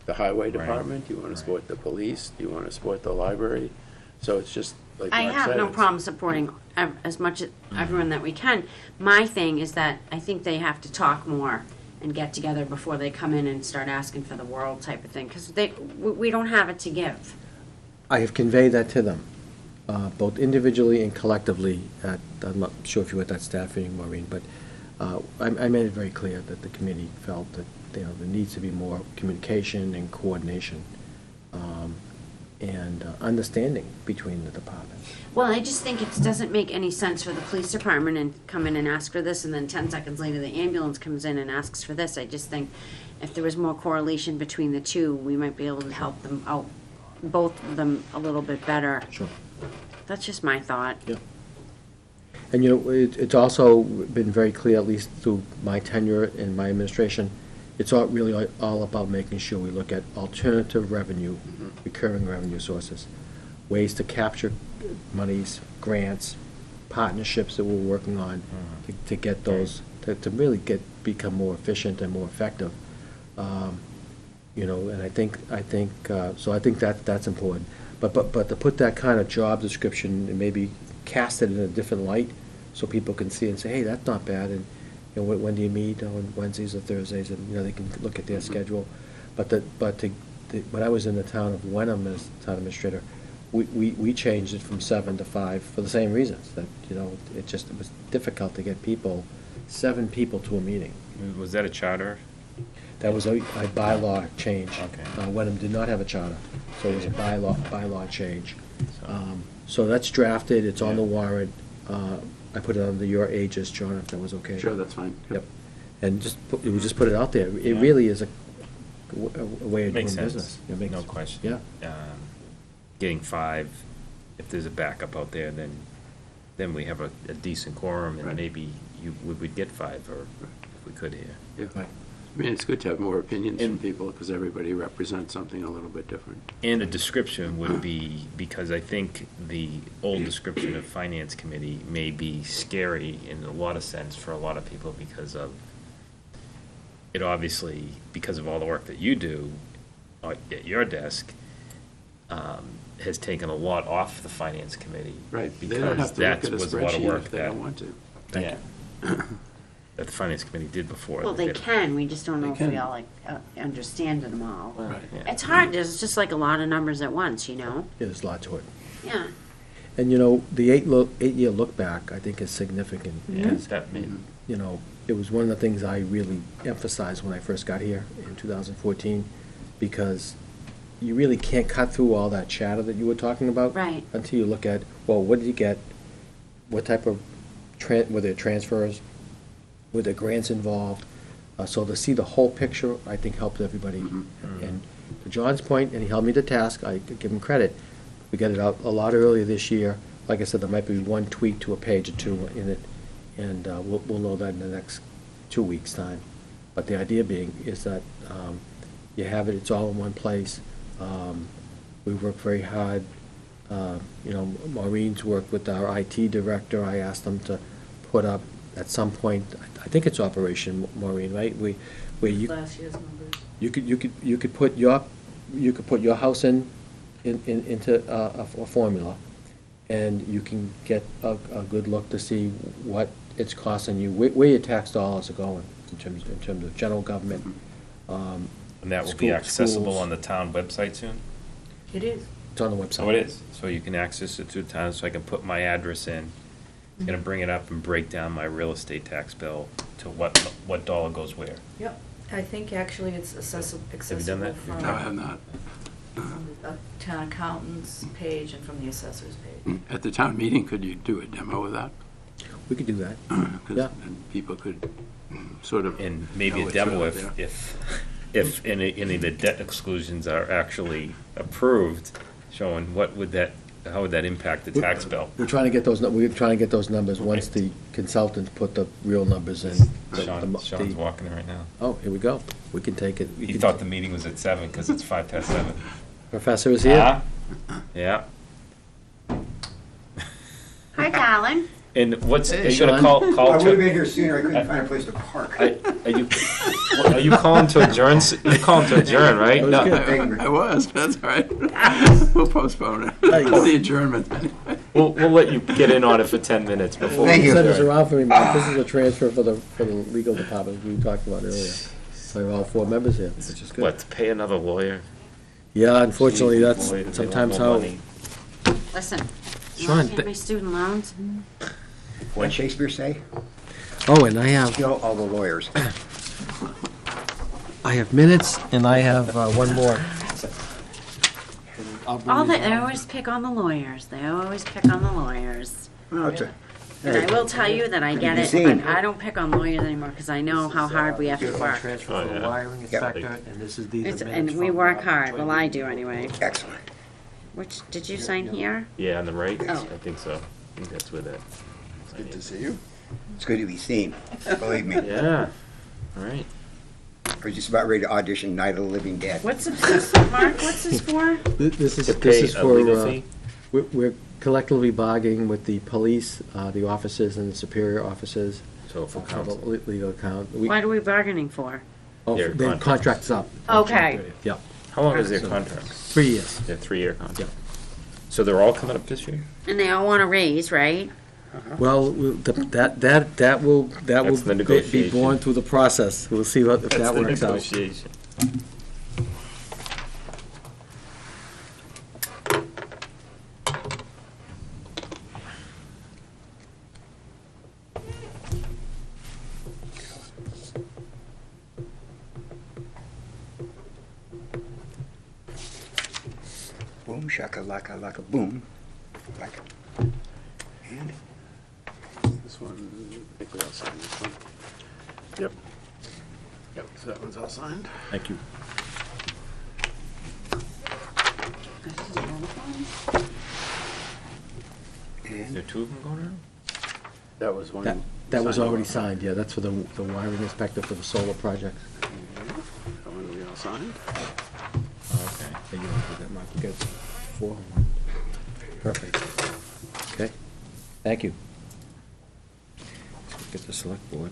the highway department? Do you want to support the police? Do you want to support the library? So it's just, like I Mark have said, no it's- problem supporting as much as everyone that we can. My thing is that I think they have to talk more and get together before they come in and start asking for the world type of thing, because we don't have it to give. I have conveyed that to them, both individually and collectively. I'm not sure if you were at that staff meeting, Maureen, but I made it very clear that the committee felt that there needs to be more communication and coordination and understanding between the departments. Well, I just think it doesn't make any sense for the police department and come in and ask for this, and then 10 seconds later the ambulance comes in and asks for this. I just think if there was more correlation between the two, we might be able to help them out, both of them, a little bit better. Sure. That's just my thought. Yeah. And it's also been very clear, at least through my tenure in my administration, it's really all about making sure we look at alternative revenue, recurring revenue sources, ways to capture monies, grants, partnerships that we're working on to get those, to really become more efficient and more effective. And I think that's important. But to put that kind of job description and maybe cast it in a different light, so people can see and say, hey, that's not bad, and when do you meet, on Wednesdays or Thursdays, and they can look at their schedule. When I was in the town of Wenham as town administrator, we changed it from 7 to 5 for the same reasons, that it was difficult to get 7 people to a meeting. Was that a charter? That was a bylaw change. Okay. Wenham did not have a charter, so it was a bylaw change. So- So that's drafted, it's on the Yeah. warrant. I put it under your aegis, John, if that was okay. Sure, that's fine. Yep. And we just put it out there. It Yeah. really is a way of doing Makes sense, business. It makes- no question. Yeah. Getting 5, if there's a backup out there, then we have a decent quorum, and Right. maybe we would get 5, or if we could here. Yeah. Right. I mean, it's good to have more opinions from And- people, because everybody represents something a little bit different. And a description would be, because I think the old description of finance committee may be scary in a lot of sense for a lot of people, because of, it obviously, because of all the work that you do at your desk, has taken a lot off the finance committee. Right. They don't Because have to look that at a was a lot of spreadsheet work if they that, don't want to. yeah, that the finance committee did before. Well, they did. can, we just don't know if They we can. all understand them all. Right. Yeah. It's hard, there's just like a lot of numbers at once, Yeah, there's a lot to it. Yeah. And, the 8-year look back, I think, is significant. Yeah, because, that made, it was one of the things I really emphasized when I first got here in 2014, because you really can't cut through all that chatter that you were talking about. Right. Until you look at, well, what did you get? What type of, were there transfers? Were there grants involved? So to see the whole picture, I think helped everybody. And to John's point, and he held me to task, I give him credit, we got it out a lot earlier this year. Like I said, there might be one tweak to a page or two in it, and we'll know that in the next 2 weeks' time. But the idea being is that you have it, it's all in one place. We work very hard. Maureen's worked with our IT director. I asked them to put up, at some point, I think it's Operation Maureen, right? Where you Last year's numbers. you could put your house into a formula, and you can get a good look to see what it's costing you, where your tax dollars are going in terms of general government. and that will be accessible on the town website soon? It is. It's on the website. Oh, it is, so you can access it through the town, so I can put my address in, gonna bring it up and break down my real estate tax bill, to what dollar goes where. Yep, I think actually it's accessible done that? from No, I have not. the town accountant's page and from the assessor's page. At the town meeting, could you do a demo of that? We could do that. 'Cause Yeah. then people could sort of. And maybe know a it's demo out there. if any of the debt exclusions are actually approved, showing how would that impact the tax bill? We're trying to get those, we're trying to get those numbers once the consultants put the real numbers in. Sean's walking it right now. Oh, here we go. We can take it. He thought the meeting was at 7 because it's 7:05. Professor is here. Yeah. Hi, darling. And what's, Hey, are you gonna Sean. call I would have to, been here sooner, I couldn't find a place to park. are you calling to adjourn, you're calling to adjourn, right? That was No. good. I was, that's all right. We'll postpone it. Nice. The adjournment. We'll let you get in on it for 10 minutes before. Thank we you. Send this adjourn. around for me, Mark. This is a transfer for the legal department we talked about earlier. So we have all 4 members here, which is good. What, to pay another lawyer? Yeah, unfortunately, that's Boy, do they want sometimes more how. money. Listen, you Sean, want to pay my student loans? What Shakespeare say? Oh, and I have Kill all the lawyers. minutes, and I have one more. I'll bring All these they out. always pick on the lawyers. They always pick on the lawyers. Well, it's a- And I will tell you that I get it, Same. but I don't pick on lawyers anymore because I know how hard we have to work. Transfer Oh, for the yeah. wiring inspector, and this is these It's, are minutes and we from, work hard. Well, I do anyway. Excellent. Which, did you sign here? Yeah, on the right? Oh. I think so. I think that's where that. Good to see you. It's good to be seen, believe me. Yeah, all right. I was just about ready to audition Night of the Living Dead. What's this, Mark, what's this for? This is To this pay is a for. legal fee? We're collectively bargaining with the police, the officers, and the superior officers. So for of the counsel. legal account. What are we bargaining for? Their Their contract. contract's up. Okay. Yeah, How long is their So- contract? 3 years. Their 3-year contract? So they're all coming up this year? And they all want to raise, right? Well, that will That's the be negotiation. born through the process. We'll see if that works out. Negotiation. Boom, shaka, laka, boom. Like, and This one, I think we all signed this one. Yep. Yep, so that one's all signed. Thank you. Is there 2 of them going around? That was one. That was signed. already signed, yeah, that's for the wiring inspector for the solar project. That one we all signed. Okay. There you go, do that, Mark. You got 4. Perfect. Okay, thank you. Let's get the select board.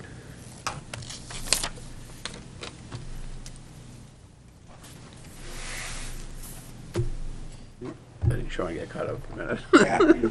I think Sean get caught up for a minute. yeah.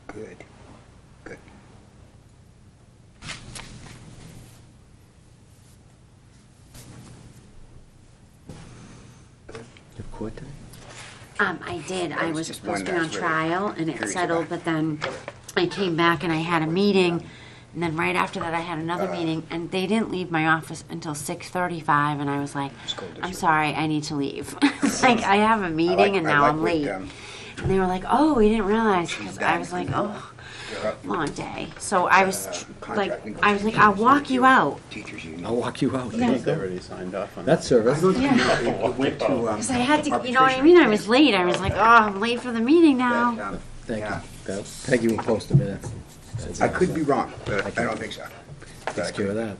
Good. Good. You have court today? I did. I was just supposed to be one on that's really trial and it curious settled, about. but then I came back and I had a meeting. And then right after that, I had another meeting and they didn't leave my office until 6:35 and I was like, School I'm district. sorry, I need to leave. Like, I have a meeting and now I'm late. And they were like, oh, we didn't realize. 'Cause I was like, oh, long day. So I was like, I'll walk you out. Teachers union. I'll walk you out. I think they already signed off on That's that. service. Yeah. It went to, Because I had to, you know what I mean? I was late. I was like, oh, I'm late for the meeting now. Thank Yeah. you. Peggy will post a minute. I could be wrong, but I don't think so. Takes care of that.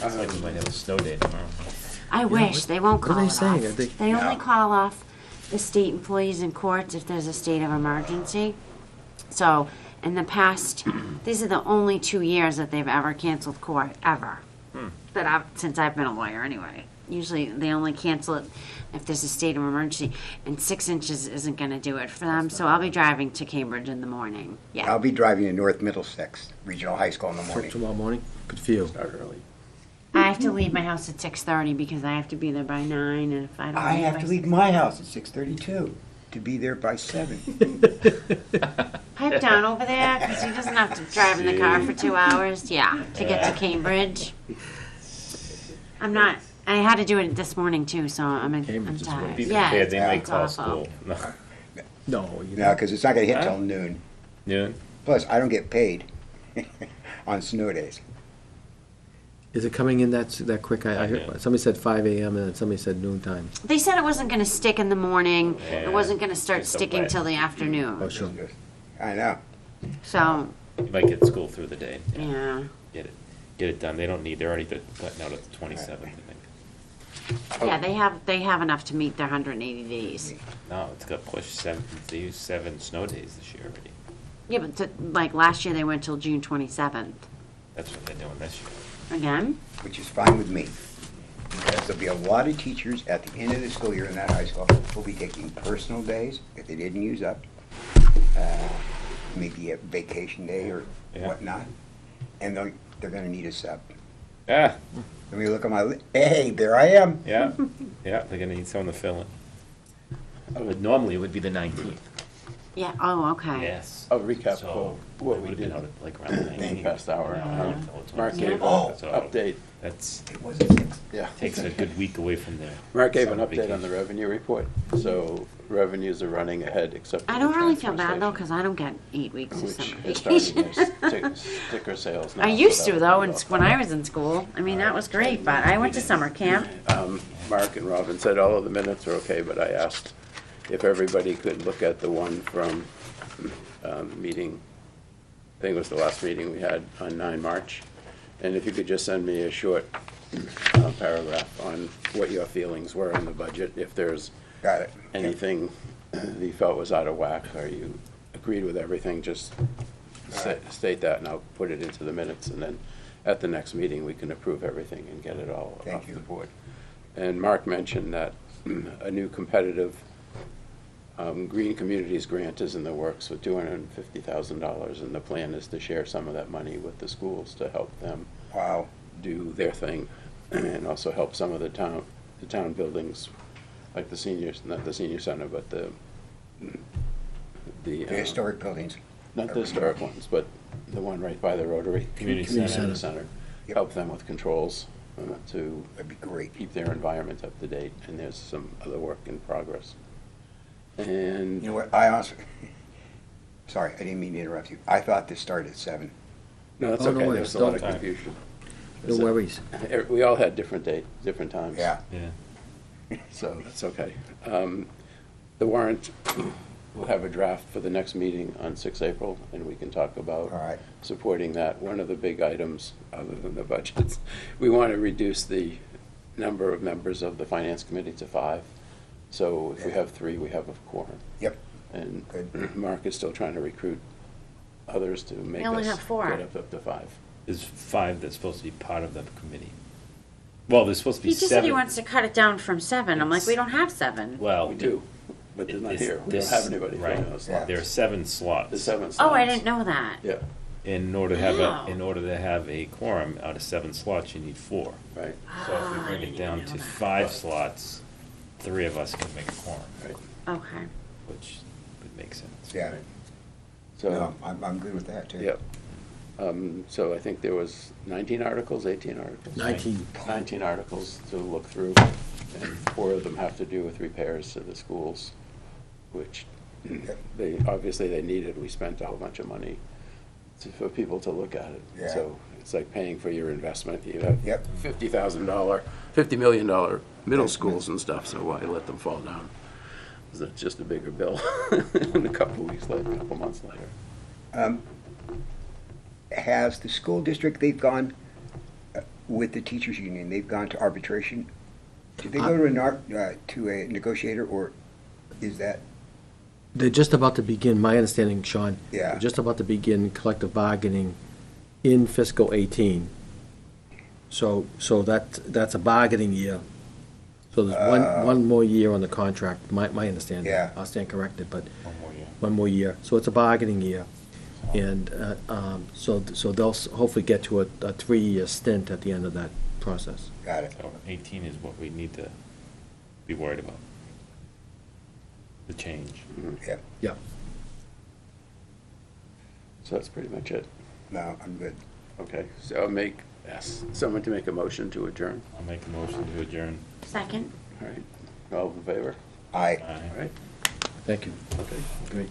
Looks like we might have a snow day tomorrow. I wish. They won't what are call they it saying? Are off. they- They only No. call off the state employees in courts if there's a state of emergency. So, in the past, these are the only 2 years that they've ever canceled court, ever. Since I've been a lawyer anyway. Usually they only cancel it if there's a state of emergency, and 6 inches isn't gonna do it for them, so I'll be driving to Cambridge in the morning. Yeah. I'll be driving to North Middlesex Regional High School in the morning. Tomorrow morning? Good for you. Start early. I have to leave my house at 6:30 because I have to be there by 9, and if I don't I leave have by to leave my house at 6:32 to be there by 7. Pipe down over there, because he doesn't have to drive in the car for 2 hours, yeah, to get to Cambridge. I had to do it this morning too, so I'm Cambridge is tired. Be Yeah, prepared, they might it's call awful. school. No. No, you No, know. because it's not going to hit till noon. Noon? Plus, I don't get paid on snow days. Is it coming in that quick? I Yeah. heard, somebody said 5 a.m. and then somebody said noontime. They said it wasn't gonna stick in the morning, Yeah. it wasn't gonna start It's a sticking wet. till the afternoon, Oh, sure. I know. so, You might get school through the day. yeah. Get it done. They don't need, they're already cutting out at the 27th, I think. Yeah, they have enough to meet their 180 days. No, it's got pushed 7, they used 7 snow days this year already. Yeah, but like last year they went till June 27th. That's what they're doing this year. Again? Which is fine with me. Because there'll be a lot of teachers at the end of the school year in that high school who'll be taking personal days if they didn't use up. Maybe a vacation day or Yeah. whatnot. And they're gonna need a sub. Ah, Let me look at my, hey, there I am. yeah, yeah, they're gonna need someone to fill in. Normally it would be the 19th. Yeah, oh, okay. Yes. I'll recap So, what it we would've been did out at like around the in the 19th. past hour. Mark Yeah. gave Oh. an update. That's, It was a 6. Yeah. takes a good week away from there. Mark gave an Summer update on the vacation. revenue report, so revenues are running ahead except for I the don't really feel transfer bad though, station, because I don't get 8 weeks of which summer is starting vacation. their sticker sales now. I so used that to will though, be when off. I was in school. I mean, that was great, but I went to summer camp. Mark and Robin said all of the minutes are okay, but I asked if everybody could look at the one from meeting, I think it was the last meeting we had on 9 March, and if you could just send me a short paragraph on what your feelings were on the budget, if there's Got it. anything that you felt was out of whack, or you agreed with everything, just state that, and I'll put it into the minutes, and then at the next meeting, we can approve everything and get it all Thank off you. the board. And Mark mentioned that a new competitive Green Communities grant is in the works with $250,000, and the plan is to share some of that money with the schools to help them Wow. do their thing, and also help some of the town buildings, like the seniors, not the senior center, but the The historic buildings. not the historic ones, but the one right by the Rotary. Community Center. Yep. Help them with controls to That'd be great. keep their environment up to date, and there's some other work in progress. And You know what, I also, sorry, I didn't mean to interrupt you. I thought this started at 7. no, that's Oh, no okay, worries. there's a lot of Don't- confusion. No worries. We all had different different times. Yeah. Yeah. So that's okay. The warrant, we'll have a draft for the next meeting on 6 April, and we can talk about All right. supporting that. One of the big items, other than the budgets, we want to reduce the number of members of the Finance Committee to 5. So if we have 3, we have a quorum. Yep. And Good. Mark is still trying to recruit others to make only us have 4. get up to 5. There's 5 that's supposed to be part of the committee. Well, there's supposed to be He 7. just said he wants to cut it down from 7. I'm like, we don't have 7. Well, We do, but they're not here. We don't have anybody filling Right. those Yeah. slots. There are 7 slots. The 7 slots. Oh, I didn't know that. Yeah, In order to have Wow. in order to have a quorum out of 7 slots, you need 4. right, So if we bring it down to 5 slots, 3 of us can make a quorum, right. Okay. which would make sense. Yeah. So. No, I'm good with that, too. Yep. So I think there was 19 articles, 18 articles? 19. 19 articles to look through, and 4 of them have to do with repairs to the schools, which obviously they needed. We spent a whole bunch of money for people to look at it. Yeah. So it's like paying for your investment. You have Yep. $50 million middle schools and stuff, so why let them fall down? 'Cause it's just a bigger bill in a couple of weeks later, a couple months later. Has the school district, they've gone with the teachers union, they've gone to arbitration? Did they go to a negotiator, or is that, They're just about to begin, my understanding, Sean. Yeah. They're just about to begin collective bargaining in fiscal 18. So that's a bargaining year So there's one more year on the contract, my understanding. Yeah. I'll stand corrected, but One more year. one more year. So it's a bargaining year. And so they'll hopefully get to a 3-year stint at the end of that process. Got it. So 18 is what we need to be worried about. The change. Yeah. Yeah. So that's pretty much it. No, I'm good. Okay, so ask someone to make a motion to adjourn. I'll make a motion to adjourn. Second. All right, all in favor? Aye. Aye. All right, Thank you. okay. Great.